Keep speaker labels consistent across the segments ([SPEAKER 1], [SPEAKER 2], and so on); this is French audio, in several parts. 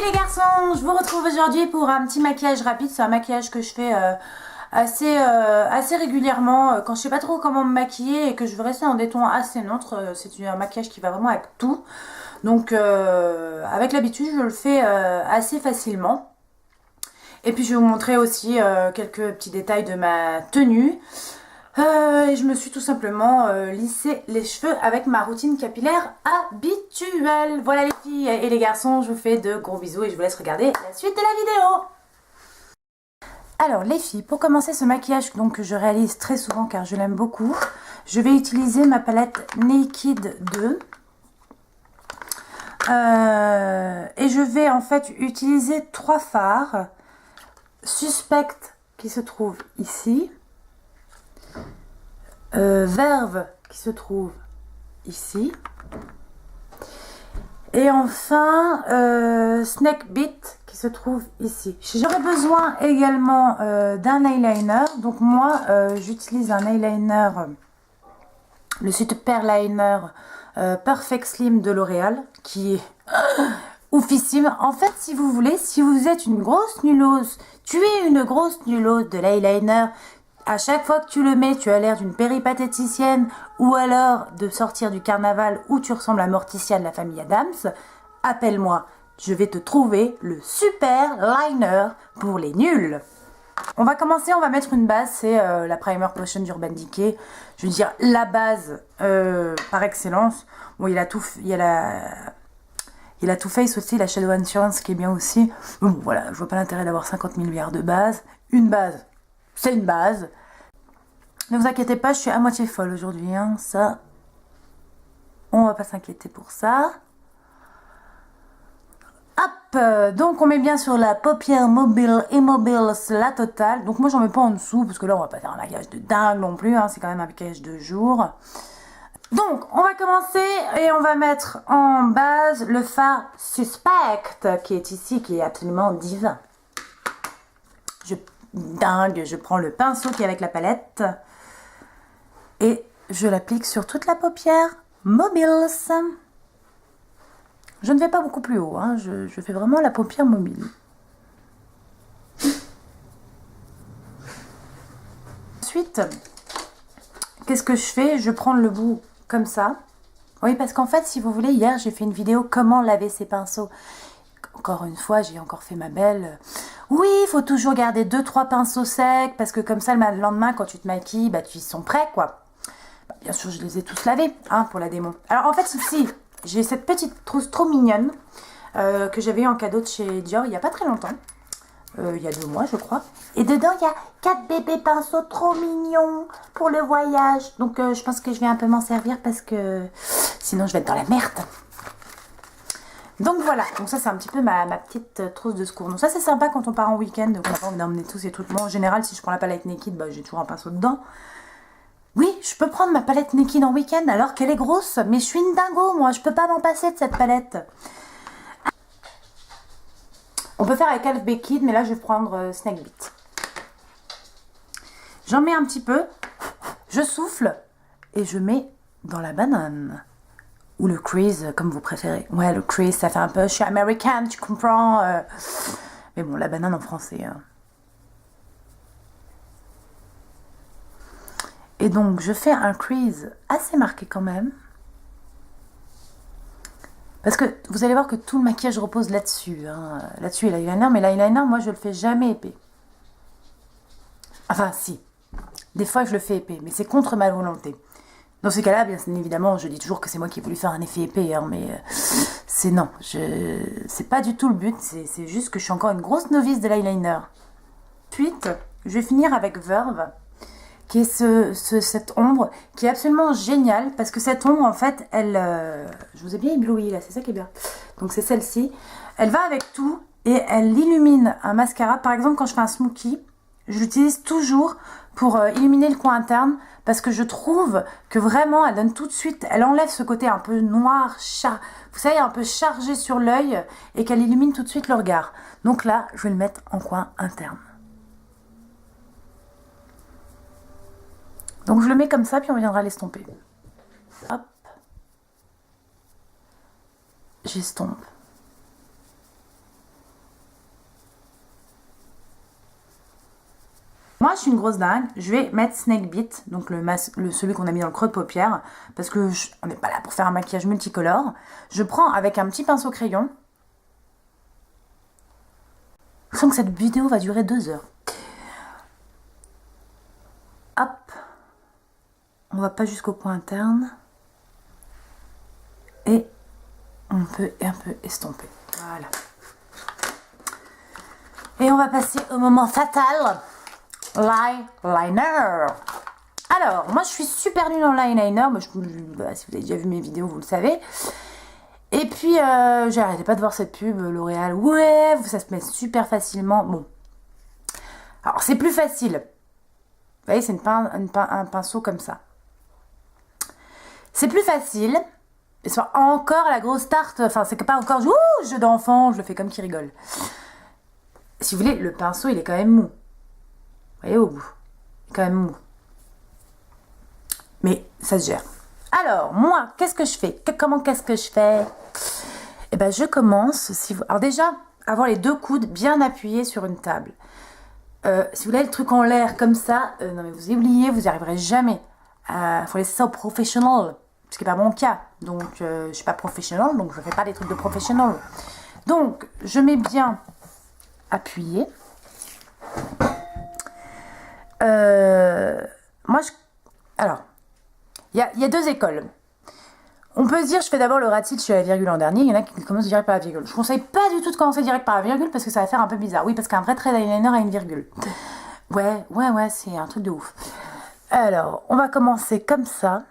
[SPEAKER 1] les garçons, je vous retrouve aujourd'hui pour un petit maquillage rapide. C'est un maquillage que je fais assez régulièrement quand je sais pas trop comment me maquiller et que je veux rester dans des tons assez neutres. C'est un maquillage qui va vraiment avec tout. Donc avec l'habitude je le fais assez facilement. Et puis je vais vous montrer aussi quelques petits détails de ma tenue. Et je me suis tout simplement lissé les cheveux avec ma routine capillaire habituelle. Voilà les filles et les garçons, je vous fais de gros bisous et je vous laisse regarder la suite de la vidéo. Alors les filles, pour commencer ce maquillage donc, que je réalise très souvent car je l'aime beaucoup, je vais utiliser ma palette Naked 2. Et je vais en fait utiliser trois fards. Suspect qui se trouve ici. Verve qui se trouve ici. Et enfin Snake Beat qui se trouve ici. J'aurais besoin également d'un eyeliner. Donc moi j'utilise un eyeliner, le Super Liner Perfect Slim de L'Oréal, qui est oufissime. En fait, si vous voulez, si vous êtes une grosse nullose, tu es une grosse nullose de l'eyeliner, à chaque fois que tu le mets, tu as l'air d'une péripatéticienne ou alors de sortir du carnaval où tu ressembles à Morticia de la famille Adams, appelle-moi. Je vais te trouver le super liner pour les nuls. On va commencer, on va mettre une base, c'est la Primer Potion d'Urban Decay. Je veux dire la base par excellence. Bon, il y a la Too Faced aussi, la Shadow Insurance qui est bien aussi. Bon, voilà, je vois pas l'intérêt d'avoir 50 000 milliards de bases. Une base, c'est une base. Ne vous inquiétez pas, je suis à moitié folle aujourd'hui. Hein. Ça, on va pas s'inquiéter pour ça. Hop, donc on met bien sur la paupière mobile, immobile, la totale. Donc moi j'en mets pas en dessous parce que là on va pas faire un maquillage de dingue non plus. Hein. C'est quand même un maquillage de jour. Donc, on va commencer et on va mettre en base le fard Suspect qui est ici, qui est absolument divin. Je prends le pinceau qui est avec la palette et je l'applique sur toute la paupière mobile. Je ne vais pas beaucoup plus haut, hein, je fais vraiment la paupière mobile. Ensuite, qu'est-ce que je fais? Je prends le bout comme ça. Oui, parce qu'en fait, si vous voulez, hier, j'ai fait une vidéo comment laver ses pinceaux. Encore une fois, j'ai encore fait ma belle. Oui, il faut toujours garder 2-3 pinceaux secs, parce que comme ça, le lendemain, quand tu te maquilles, bah, ils sont prêts, quoi. Bah, bien sûr, je les ai tous lavés, hein, pour la démo. Alors, en fait, ceci, j'ai cette petite trousse trop mignonne, que j'avais eu en cadeau de chez Dior il n'y a pas très longtemps. Il y a 2 mois je crois. Et dedans il y a 4 bébés pinceaux trop mignons pour le voyage. Donc je pense que je vais un peu m'en servir parce que sinon je vais être dans la merde. Donc voilà, donc ça c'est un petit peu ma petite trousse de secours. Donc ça c'est sympa quand on part en week-end, donc on n'a pas envie d'emmener tous ces trucs. Moi en général si je prends la palette Naked, bah, j'ai toujours un pinceau dedans. Oui, je peux prendre ma palette Naked en week-end alors qu'elle est grosse, mais je suis une dingo moi, je peux pas m'en passer de cette palette. On peut faire avec Elf Baked, mais là je vais prendre Snake Beat. J'en mets un petit peu, je souffle et je mets dans la banane. Ou le crease, comme vous préférez. Ouais, le crease, ça fait un peu, je suis américaine, tu comprends. Mais bon, la banane en français. Hein. Et donc, je fais un crease assez marqué quand même. Parce que vous allez voir que tout le maquillage repose là-dessus. Hein. Là-dessus, l'eyeliner, mais l'eyeliner, moi, je le fais jamais épais. Enfin, si. Des fois, je le fais épais, mais c'est contre ma volonté. Dans ce cas-là, bien évidemment, je dis toujours que c'est moi qui ai voulu faire un effet épais, hein, mais c'est non. C'est pas du tout le but, c'est juste que je suis encore une grosse novice de l'eyeliner. Ensuite, je vais finir avec Verve, qui est cette ombre qui est absolument géniale parce que cette ombre en fait elle je vous ai bien ébloui là, c'est ça qui est bien. Donc c'est celle-ci, elle va avec tout et elle illumine un mascara. Par exemple quand je fais un smoky, je l'utilise toujours pour illuminer le coin interne parce que je trouve que vraiment elle donne tout de suite, elle enlève ce côté un peu noir, vous savez, un peu chargé sur l'œil et qu'elle illumine tout de suite le regard. Donc là je vais le mettre en coin interne. Donc je le mets comme ça, puis on viendra l'estomper. Hop. J'estompe. Moi, je suis une grosse dingue. Je vais mettre Snake Beat, donc celui qu'on a mis dans le creux de paupière, parce que on n'est pas là pour faire un maquillage multicolore. Je prends avec un petit pinceau crayon. Je sens que cette vidéo va durer 2 heures. Hop. On va pas jusqu'au point interne. Et on peut un peu estomper. Voilà. Et on va passer au moment fatal. L'eyeliner. Alors, moi je suis super nulle en l'eyeliner. Si vous avez déjà vu mes vidéos, vous le savez. Et puis, j'arrêtais pas de voir cette pub, L'Oréal. Ouais, ça se met super facilement. Bon. Alors, c'est plus facile. Vous voyez, c'est un pinceau comme ça. C'est plus facile. Et soit encore la grosse tarte. Enfin, c'est pas encore jeu d'enfant. Je le fais comme qui rigole. Si vous voulez, le pinceau, il est quand même mou. Vous voyez, au bout. Il est quand même mou. Mais ça se gère. Alors, moi, qu'est-ce que je fais? Qu'est-ce que je fais? Eh ben, je commence. Alors déjà, avoir les 2 coudes bien appuyés sur une table. Si vous voulez le truc en l'air comme ça, non mais vous oubliez, vous n'y arriverez jamais. Faut laisser ça au professionnel, ce qui n'est pas mon cas. Donc, je ne suis pas professionnel, donc je ne fais pas des trucs de professionnel. Donc, je mets bien appuyé. Alors, il y a 2 écoles. On peut se dire, je fais d'abord le rat de cils, je suis à la virgule en dernier. Il y en a qui commencent direct par la virgule. Je ne conseille pas du tout de commencer direct par la virgule parce que ça va faire un peu bizarre. Oui, parce qu'un vrai trait d'eyeliner a une virgule. Ouais, c'est un truc de ouf. Alors, on va commencer comme ça.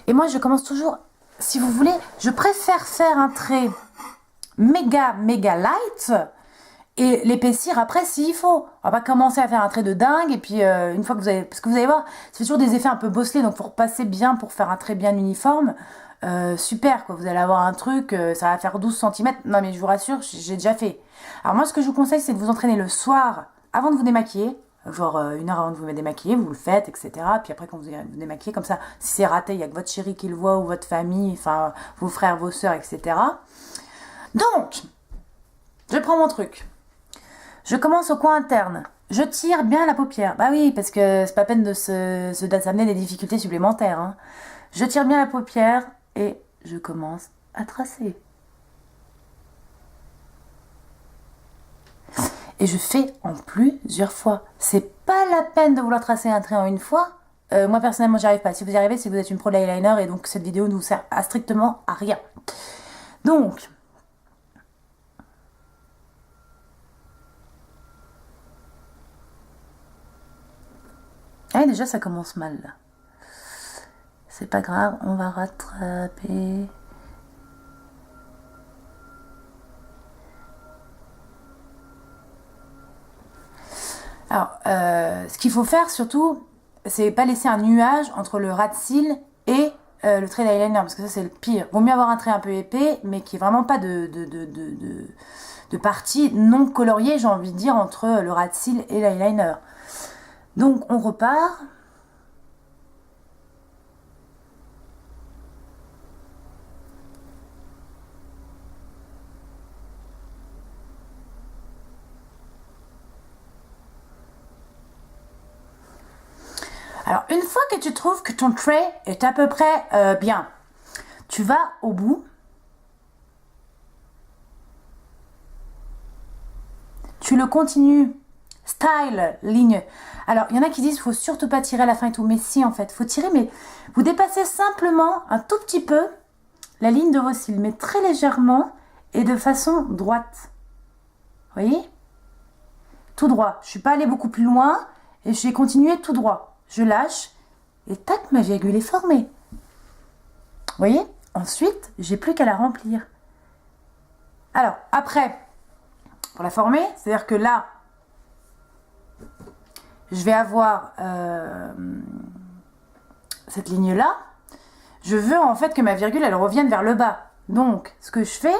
[SPEAKER 1] Et moi, je commence toujours, si vous voulez, je préfère faire un trait méga light et l'épaissir après s'il faut. On va pas commencer à faire un trait de dingue et puis une fois que vous avez... Parce que vous allez voir, c'est toujours des effets un peu bosselés, donc il faut repasser bien pour faire un trait bien uniforme. Super, quoi. Vous allez avoir un truc, ça va faire 12 cm. Non, mais je vous rassure, j'ai déjà fait. Alors moi, ce que je vous conseille, c'est de vous entraîner le soir avant de vous démaquiller. Genre 1 heure avant de vous démaquiller, vous le faites, etc. Puis après, quand vous vous démaquillez, comme ça, si c'est raté, il n'y a que votre chéri qui le voit ou votre famille, enfin, vos frères, vos soeurs, etc. Donc, je prends mon truc. Je commence au coin interne. Je tire bien la paupière. Bah oui, parce que c'est pas peine de s'amener des difficultés supplémentaires. Hein. Je tire bien la paupière et je commence à tracer. Et je fais en plusieurs fois. C'est pas la peine de vouloir tracer un trait en une fois. Moi personnellement, j'y arrive pas. Si vous y arrivez, c'est que vous êtes une pro de l'eyeliner et donc cette vidéo ne vous sert strictement à rien. Donc, déjà ça commence mal là. C'est pas grave, on va rattraper. Alors, ce qu'il faut faire surtout, c'est pas laisser un nuage entre le ras de cils et le trait d'eyeliner, parce que ça c'est le pire. Vaut mieux avoir un trait un peu épais, mais qui est vraiment pas de partie non coloriée, j'ai envie de dire, entre le ras de cils et l'eyeliner. Donc on repart. Alors, une fois que tu trouves que ton trait est à peu près bien, tu vas au bout. Tu le continues. Style, ligne. Alors, il y en a qui disent qu'il faut surtout pas tirer à la fin et tout. Mais si, en fait, il faut tirer, mais vous dépassez simplement un tout petit peu la ligne de vos cils, mais très légèrement et de façon droite. Vous voyez? Tout droit. Je ne suis pas allée beaucoup plus loin et j'ai continué tout droit. Je lâche et tac, ma virgule est formée. Vous voyez? Ensuite, j'ai plus qu'à la remplir. Alors, après, pour la former, c'est-à-dire que là, je vais avoir cette ligne-là. Je veux en fait que ma virgule, elle revienne vers le bas. Donc, ce que je fais,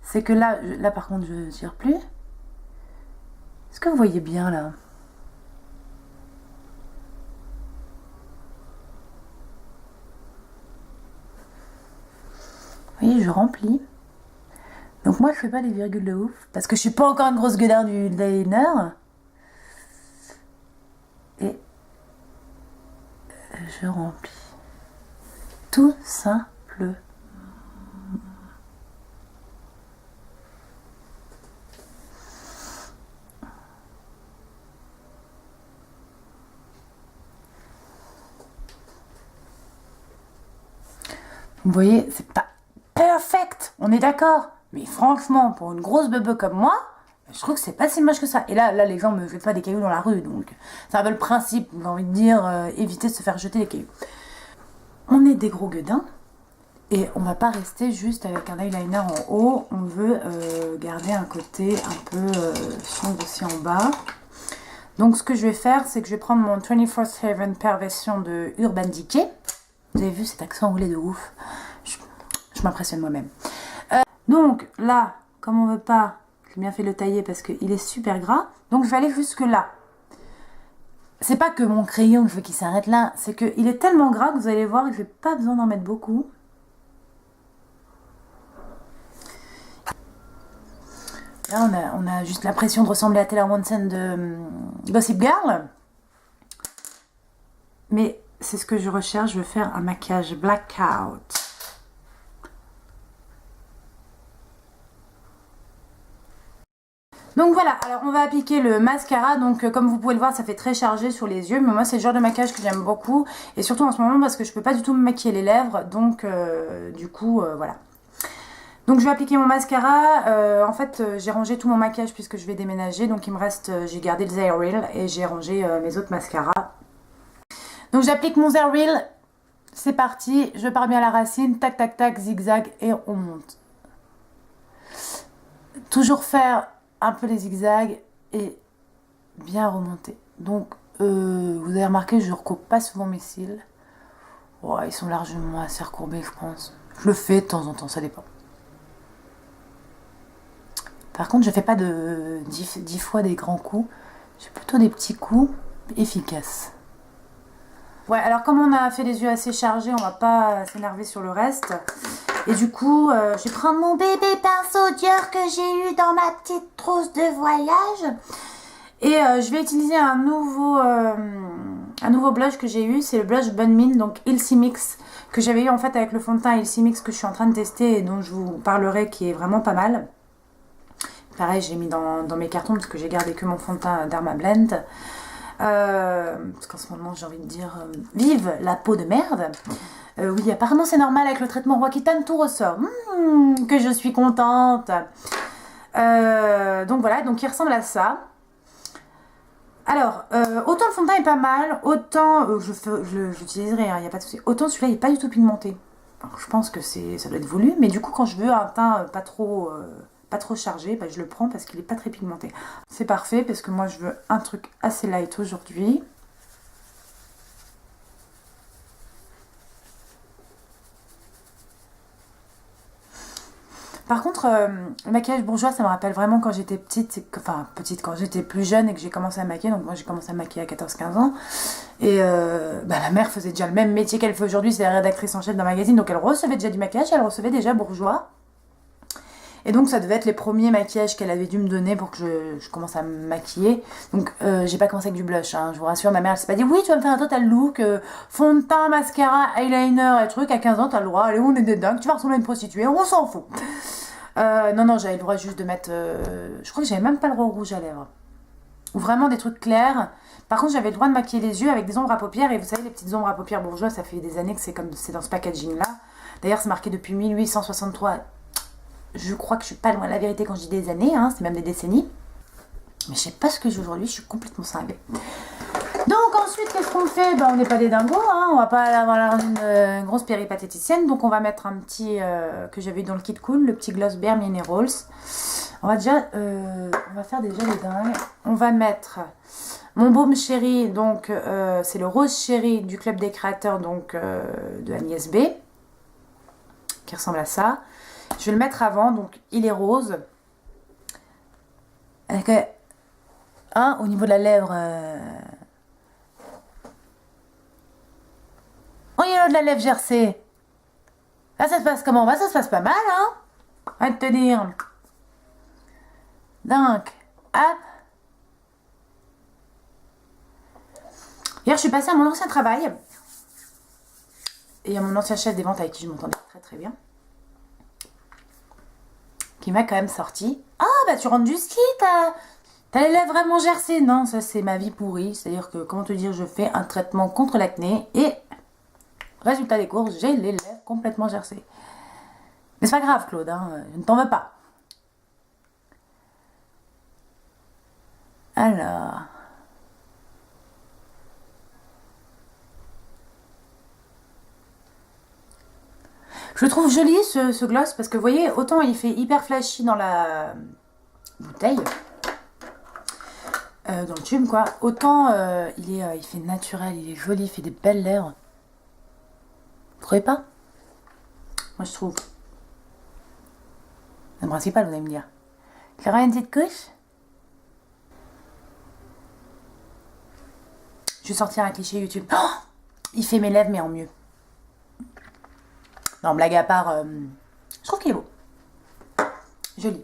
[SPEAKER 1] c'est que là par contre, je ne tire plus. Est-ce que vous voyez bien là? Vous voyez, je remplis. Donc moi je fais pas des virgules de ouf, parce que je suis pas encore une grosse gueudard du liner. Et je remplis. Tout simple. Vous voyez, c'est pas perfect, on est d'accord. Mais franchement, pour une grosse bebe comme moi, je trouve que c'est pas si moche que ça. Et là les gens me jettent pas des cailloux dans la rue, donc c'est un peu le principe, j'ai envie de dire, éviter de se faire jeter des cailloux. On est des gros gueudins, et on va pas rester juste avec un eyeliner en haut, on veut garder un côté un peu sombre aussi en bas. Donc ce que je vais faire, c'est que je vais prendre mon 24 Heaven Perversion de Urban Decay. Vous avez vu cet accent anglais de ouf. Je m'impressionne moi-même. Donc là, comme on veut pas, j'ai bien fait le tailler parce qu'il est super gras. Donc je vais aller jusque là. C'est pas que mon crayon, je veux qu'il s'arrête là. C'est qu'il est tellement gras que vous allez voir, je n'ai pas besoin d'en mettre beaucoup. Là, on a juste l'impression de ressembler à Taylor Momsen de Gossip Girl. Mais c'est ce que je recherche. Je veux faire un maquillage blackout. Donc voilà, alors on va appliquer le mascara. Donc comme vous pouvez le voir, ça fait très chargé sur les yeux. Mais moi, c'est le genre de maquillage que j'aime beaucoup. Et surtout en ce moment parce que je peux pas du tout me maquiller les lèvres. Donc du coup, voilà. Donc je vais appliquer mon mascara. En fait, j'ai rangé tout mon maquillage puisque je vais déménager. Donc il me reste, j'ai gardé le Zeril et j'ai rangé mes autres mascaras. Donc j'applique mon Zeril. C'est parti, je pars bien à la racine. Tac, tac, tac, zigzag et on monte. Toujours faire un peu les zigzags et bien remonter. Donc vous avez remarqué, je ne recoupe pas souvent mes cils. Oh, ils sont largement assez recourbés, je pense. Je le fais de temps en temps, ça dépend. Par contre, je fais pas de 10 fois des grands coups. J'ai plutôt des petits coups efficaces. Ouais, alors comme on a fait les yeux assez chargés, on va pas s'énerver sur le reste. Et du coup, je vais prendre mon bébé pinceau Dior que j'ai eu dans ma petite trousse de voyage. Et je vais utiliser un nouveau blush que j'ai eu. C'est le blush Bun Min, donc Ilse Mix, que j'avais eu en fait avec le fond de teint Ilse Mix que je suis en train de tester et dont je vous parlerai, qui est vraiment pas mal. Pareil, j'ai mis dans mes cartons parce que j'ai gardé que mon fond de teint Derma Blend. Parce qu'en ce moment, j'ai envie de dire, vive la peau de merde. Oui, apparemment c'est normal avec le traitement Roaccutane, tout ressort. Que je suis contente. Donc voilà, donc il ressemble à ça. Alors, autant le fond de teint est pas mal, autant j'utiliserai, il n'y a pas de souci. Autant celui-là il n'est pas du tout pigmenté. Alors, je pense que ça doit être voulu, mais du coup quand je veux un teint pas trop chargé, bah, je le prends parce qu'il n'est pas très pigmenté. C'est parfait parce que moi je veux un truc assez light aujourd'hui. Par contre, le maquillage bourgeois, ça me rappelle vraiment quand j'étais petite, enfin petite, quand j'étais plus jeune et que j'ai commencé à me maquiller. Donc moi j'ai commencé à me maquiller à 14-15 ans. Et ma mère faisait déjà le même métier qu'elle fait aujourd'hui, c'est rédactrice en chef d'un magazine. Donc elle recevait déjà du maquillage, elle recevait déjà bourgeois. Et donc ça devait être les premiers maquillages qu'elle avait dû me donner pour que je commence à me maquiller. Donc j'ai pas commencé avec du blush, hein, je vous rassure, ma mère elle s'est pas dit oui tu vas me faire un total look, fond de teint, mascara, eyeliner et truc, à 15 ans t'as le droit, allez on est des dingues, tu vas ressembler à une prostituée, on s'en fout. Non, j'avais le droit juste de mettre, je crois que j'avais même pas le droit au rouge à lèvres. Ou vraiment des trucs clairs. Par contre j'avais le droit de maquiller les yeux avec des ombres à paupières, et vous savez les petites ombres à paupières bourgeois, ça fait des années que c'est dans ce packaging là. D'ailleurs c'est marqué depuis 1863. Je crois que je suis pas loin de la vérité quand je dis des années, hein, c'est même des décennies. Mais je sais pas ce que j'ai aujourd'hui, je suis complètement cinglée. Donc ensuite, qu'est-ce qu'on fait? Ben, on n'est pas des dingos, hein, on va pas avoir une grosse péripatéticienne. Donc on va mettre un petit, que j'avais eu dans le kit cool, le petit gloss Bare Minerals. On va faire déjà les dingues. On va mettre mon baume chéri, donc c'est le rose chéri du Club des créateurs, donc de Agnès B, qui ressemble à ça. Je vais le mettre avant, donc il est rose. Avec au niveau de la lèvre. Au niveau de la lèvre gercée. Là, ça se passe comment? Bah, ça se passe pas mal, hein? Arrête de te dire. Donc, hop. Hier, je suis passée à mon ancien travail. Et à mon ancien chef des ventes avec qui je m'entendais très très bien. Qui m'a quand même sorti. Ah, bah tu rentres du ski, t'as les lèvres vraiment gercées. Non, ça c'est ma vie pourrie. C'est-à-dire que, comment te dire, je fais un traitement contre l'acné. Et, résultat des courses, j'ai les lèvres complètement gercées. Mais c'est pas grave, Claude, hein, je ne t'en veux pas. Alors. Je le trouve joli ce gloss parce que vous voyez, autant il fait hyper flashy dans la bouteille, dans le tube quoi, autant il fait naturel, il est joli, il fait des belles lèvres. Vous trouvez pas? Moi je trouve. C'est le principal, vous allez me dire. Clara, une petite couche? Je vais sortir un cliché YouTube. Oh, il fait mes lèvres mais en mieux. Non, blague à part, je trouve qu'il est beau. Joli.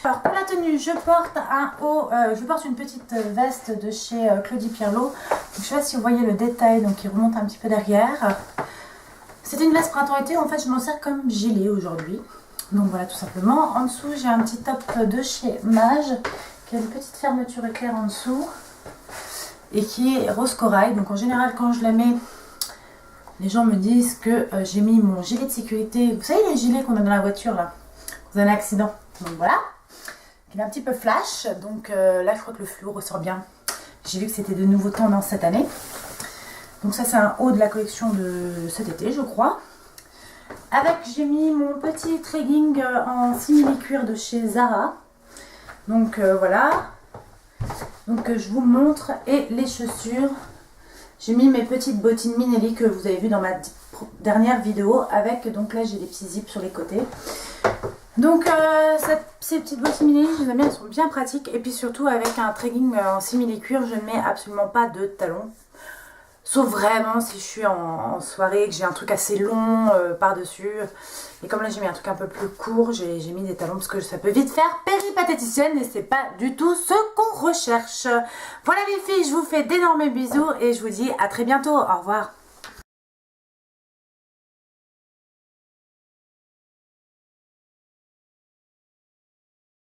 [SPEAKER 1] Alors, pour la tenue, je porte un haut, je porte une petite veste de chez Claudie Pierlot. Je ne sais pas si vous voyez le détail, donc il remonte un petit peu derrière. C'est une veste printemps-été, en fait, je m'en sers comme gilet aujourd'hui. Donc voilà, tout simplement. En dessous, j'ai un petit top de chez Mage, qui a une petite fermeture éclair en dessous. Et qui est rose corail. Donc en général, quand je la mets, les gens me disent que j'ai mis mon gilet de sécurité. Vous savez les gilets qu'on a dans la voiture là, dans un accident. Donc voilà. Il est un petit peu flash. Donc là je crois que le fluo ressort bien. J'ai vu que c'était de nouveau tendance cette année. Donc ça c'est un haut de la collection de cet été je crois. Avec j'ai mis mon petit legging en simili-cuir de chez Zara. Donc voilà. Donc je vous montre. Et les chaussures. J'ai mis mes petites bottines Minelli que vous avez vu dans ma dernière vidéo avec, donc là j'ai des petits zips sur les côtés. Donc ces petites bottines Minelli, je les aime bien, elles sont bien pratiques. Et puis surtout avec un trekking en simili-cuir, je ne mets absolument pas de talons. Sauf vraiment si je suis en soirée, que j'ai un truc assez long par-dessus. Et comme là j'ai mis un truc un peu plus court, j'ai mis des talons parce que ça peut vite faire péripatéticienne et c'est pas du tout ce qu'on recherche. Voilà les filles, je vous fais d'énormes bisous et je vous dis à très bientôt. Au revoir.